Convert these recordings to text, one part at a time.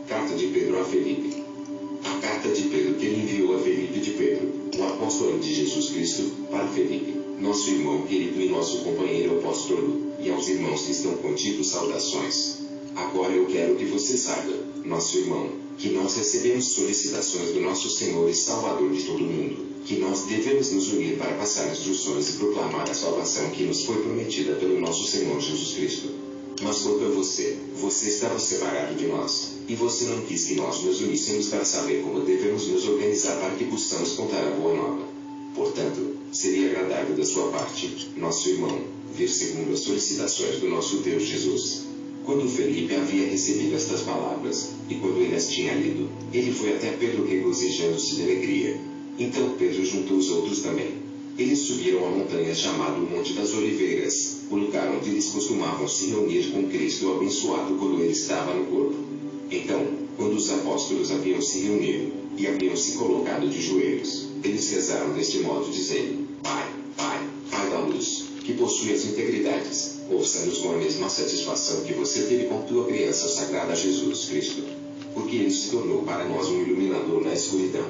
Carta de Pedro a Felipe. A carta de Pedro que ele enviou a Felipe de Pedro, o apóstolo de Jesus Cristo, para Felipe, nosso irmão querido e nosso companheiro apóstolo, e aos irmãos que estão contigo saudações. Agora eu quero que você saiba, nosso irmão, que nós recebemos solicitações do nosso Senhor e Salvador de todo o mundo, que nós devemos nos unir para passar instruções e proclamar a salvação que nos foi prometida pelo nosso Senhor Jesus Cristo. Mas quanto a você, você estava separado de nós, e você não quis que nós nos uníssemos para saber como devemos nos organizar para que possamos contar a boa nova. Portanto, seria agradável da sua parte, nosso irmão, vir segundo as solicitações do nosso Deus Jesus. Quando Felipe havia recebido estas palavras, e quando ele as tinha lido, ele foi até Pedro regozijando-se de alegria. Então Pedro juntou os outros também. Eles subiram a montanha chamada o Monte das Oliveiras, o lugar onde eles costumavam se reunir com Cristo abençoado quando ele estava no corpo. Então, quando os apóstolos haviam se reunido, e haviam se colocado de joelhos, eles rezaram deste modo dizendo: Pai, Pai da luz, que possui as integridades, ouça-nos com a mesma satisfação que você teve com tua criança sagrada Jesus Cristo. Porque ele se tornou para nós um iluminador na escuridão.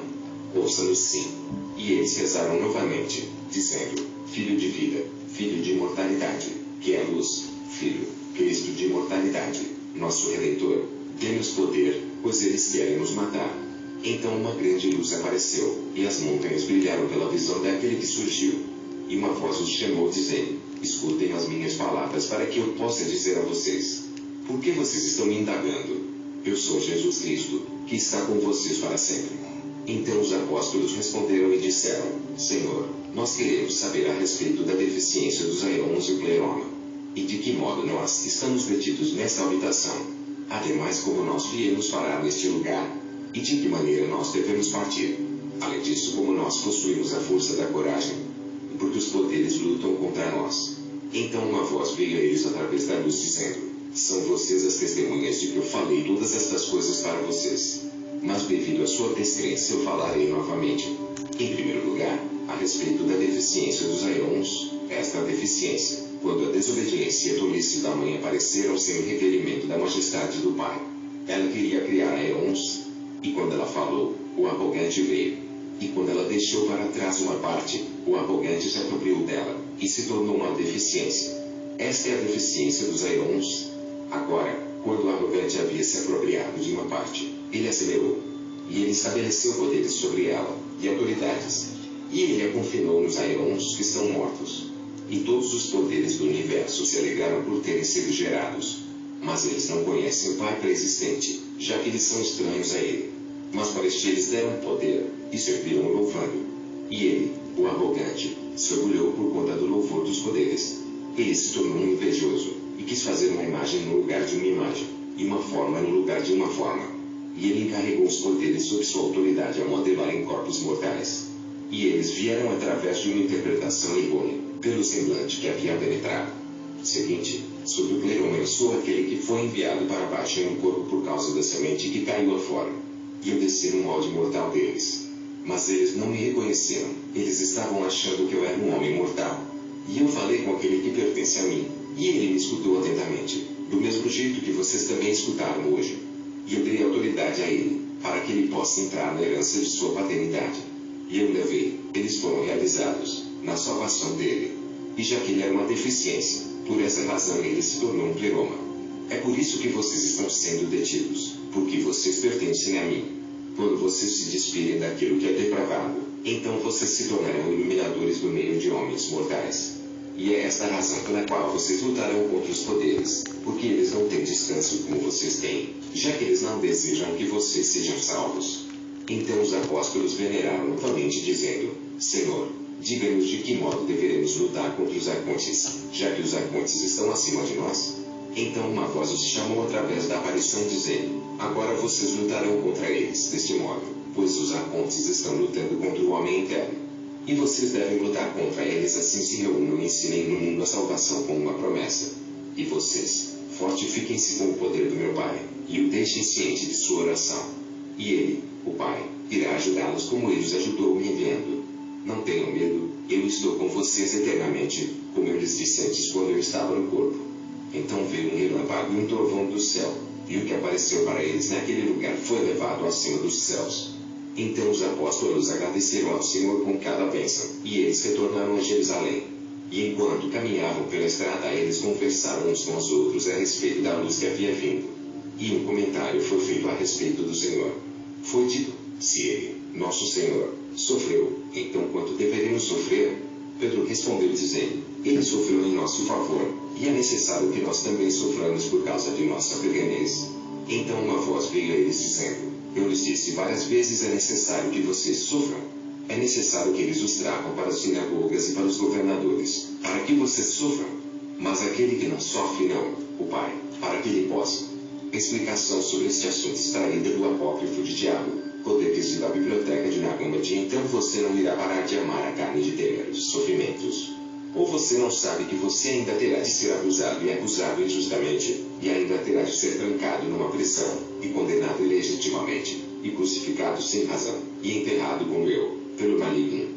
Ouça-nos sim. E eles rezaram novamente, dizendo: Filho de vida, Filho de imortalidade, que é a luz, Filho, Cristo de imortalidade, nosso Redentor, dê-nos poder, pois eles querem nos matar. Então uma grande luz apareceu, e as montanhas brilharam pela visão daquele que surgiu. E uma voz os chamou dizendo: Escutem as minhas palavras para que eu possa dizer a vocês. Por que vocês estão me indagando? Eu sou Jesus Cristo, que está com vocês para sempre. Então os apóstolos responderam e disseram: Senhor, nós queremos saber a respeito da deficiência dos aeons e pleroma. E de que modo nós estamos detidos nesta habitação? Ademais, como nós viemos parar neste lugar? E de que maneira nós devemos partir? Além disso, como nós possuímos a força da coragem? Porque os poderes lutam contra nós. Então uma voz veio a eles através da luz dizendo: São vocês as testemunhas de que eu falei todas estas coisas para vocês. Mas devido à sua descrença eu falarei novamente. Em primeiro lugar, a respeito da deficiência dos aeons, esta deficiência, quando a desobediência e a tolice da mãe apareceram sem requerimento da majestade do Pai. Ela queria criar aeons, e quando ela falou, o arrogante veio. E quando ela deixou para trás uma parte, o arrogante se apropriou dela, e se tornou uma deficiência. Esta é a deficiência dos aeons. Agora, quando o arrogante havia se apropriado de uma parte, ele acelerou. E ele estabeleceu poderes sobre ela, e autoridades. E ele a confinou nos aeons que estão mortos. E todos os poderes do universo se alegraram por terem sido gerados. Mas eles não conhecem o Pai pré-existente, já que eles são estranhos a ele. Mas para este eles deram poder, e serviram o louvando. E ele, o arrogante, se orgulhou por conta do louvor dos poderes. Ele se tornou um invejoso, e quis fazer uma imagem no lugar de uma imagem, e uma forma no lugar de uma forma. E ele encarregou os poderes sob sua autoridade a modelar em corpos mortais. E eles vieram através de uma interpretação errônea, pelo semblante que havia penetrado. Seguinte, sobre o pleroma eu sou aquele que foi enviado para baixo em um corpo por causa da semente que caiu afora. E eu desci no molde mortal deles. Mas eles não me reconheceram, eles estavam achando que eu era um homem mortal. E eu falei com aquele que pertence a mim, e ele me escutou atentamente, do mesmo jeito que vocês também escutaram hoje. E eu dei autoridade a ele, para que ele possa entrar na herança de sua paternidade. E eu levei, eles foram realizados, na salvação dele. E já que ele era uma deficiência, por essa razão ele se tornou um pleroma. É por isso que vocês estão sendo detidos, porque vocês pertencem a mim. Quando vocês se despirem daquilo que é depravado, então vocês se tornarão iluminadores do meio de homens mortais. E é esta a razão pela qual vocês lutarão contra os poderes, porque eles não têm descanso como vocês têm, já que eles não desejam que vocês sejam salvos. Então os apóstolos veneraram novamente dizendo: Senhor, diga-nos de que modo deveremos lutar contra os arcontes, já que os arcontes estão acima de nós? Então uma voz os chamou através da aparição dizendo: Agora vocês lutarão contra eles deste modo, pois os arcontes estão lutando contra o homem interno. E vocês devem lutar contra eles, assim se reúnam e ensinem no mundo a salvação com uma promessa. E vocês, fortifiquem-se com o poder do meu Pai, e o deixem ciente de sua oração. E ele, o Pai, irá ajudá-los como ele os ajudou me enviando. Não tenham medo, eu estou com vocês eternamente, como eu lhes disse antes quando eu estava no corpo. Então veio um relâmpago e um trovão do céu, e o que apareceu para eles naquele lugar foi levado acima dos céus. Então os apóstolos agradeceram ao Senhor com cada bênção, e eles retornaram a Jerusalém. E enquanto caminhavam pela estrada, eles conversaram uns com os outros a respeito da luz que havia vindo. E um comentário foi feito a respeito do Senhor. Foi dito: se ele, nosso Senhor, sofreu, então quanto deveremos sofrer? Pedro respondeu dizendo: ele sofreu em nosso favor, e é necessário que nós também soframos por causa de nossa pequenez. Então uma voz veio a eles dizendo: eu lhes disse várias vezes, é necessário que vocês sofram. É necessário que eles os tragam para as sinagogas e para os governadores, para que vocês sofram. Mas aquele que não sofre não, o Pai, para que ele possa. Explicação sobre este assunto extraída do apócrifo de Tiago, Codex da Biblioteca de Nagômade. Então você não irá parar de amar a carne de temer os sofrimentos. Ou você não sabe que você ainda terá de ser abusado e acusado injustamente, e ainda terá de ser trancado numa prisão, e condenado ilegitimamente, e crucificado sem razão, e enterrado como eu, pelo maligno.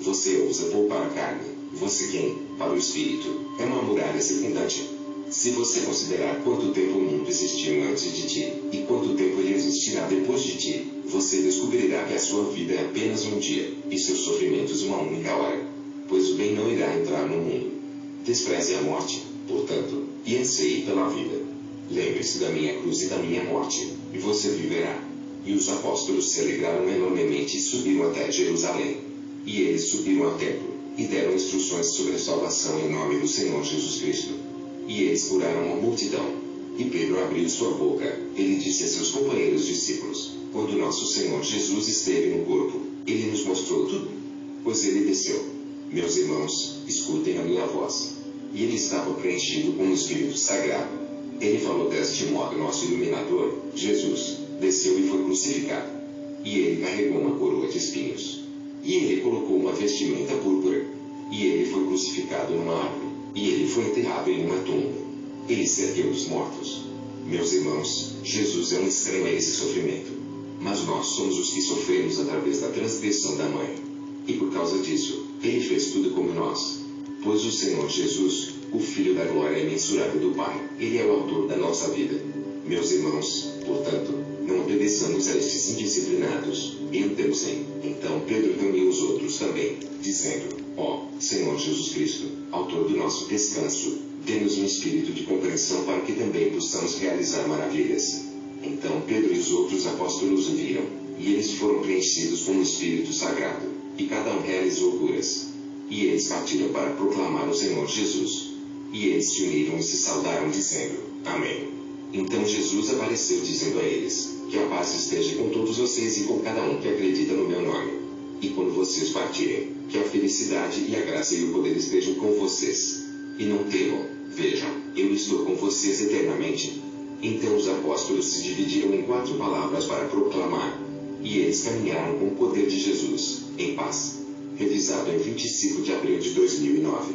Você ousa poupar a carne, você quem, para o espírito, é uma muralha circundante. Se você considerar quanto tempo o mundo existiu antes de ti, e quanto tempo ele existirá depois de ti, você descobrirá que a sua vida é apenas um dia, e seus sofrimentos uma única hora. Pois o bem não irá entrar no mundo. Despreze a morte, portanto, e anseie pela vida. Lembre-se da minha cruz e da minha morte, e você viverá. E os apóstolos se alegraram enormemente e subiram até Jerusalém. E eles subiram ao templo, e deram instruções sobre a salvação em nome do Senhor Jesus Cristo. E eles curaram a multidão. E Pedro abriu sua boca, ele disse a seus companheiros discípulos: quando nosso Senhor Jesus esteve no corpo, ele nos mostrou tudo. Pois ele desceu. Meus irmãos, escutem a minha voz. E ele estava preenchido com o Espírito Sagrado. Ele falou deste modo: nosso iluminador, Jesus, desceu e foi crucificado. E ele carregou uma coroa de espinhos. E ele colocou uma vestimenta púrpura. E ele foi crucificado numa árvore. E ele foi enterrado em uma tumba. Ele se ergueu dos mortos. Meus irmãos, Jesus é um extremo a esse sofrimento. Mas nós somos os que sofremos através da transgressão da mãe. E por causa disso, ele fez tudo como nós. Pois o Senhor Jesus, o Filho da glória imensurável do Pai, ele é o autor da nossa vida. Meus irmãos, portanto, não obedeçamos a estes indisciplinados, e o temem. Então Pedro reuniu os outros também, dizendo: ó Senhor Jesus Cristo, autor do nosso descanso, dê-nos um espírito de compreensão para que também possamos realizar maravilhas. Então Pedro e os outros apóstolos o viram, e eles foram preenchidos com o Espírito Sagrado, e cada um realizou curas. E eles partiram para proclamar o Senhor Jesus. E eles se uniram e se saudaram dizendo: amém. Então Jesus apareceu dizendo a eles: que a paz esteja com todos vocês e com cada um que acredita no meu nome. E quando vocês partirem, que a felicidade e a graça e o poder estejam com vocês. E não temam, vejam, eu estou com vocês eternamente. Então os apóstolos se dividiram em 4 palavras para proclamar. E eles caminharam com o poder de Jesus, em paz. Revisado em 25 de abril de 2009.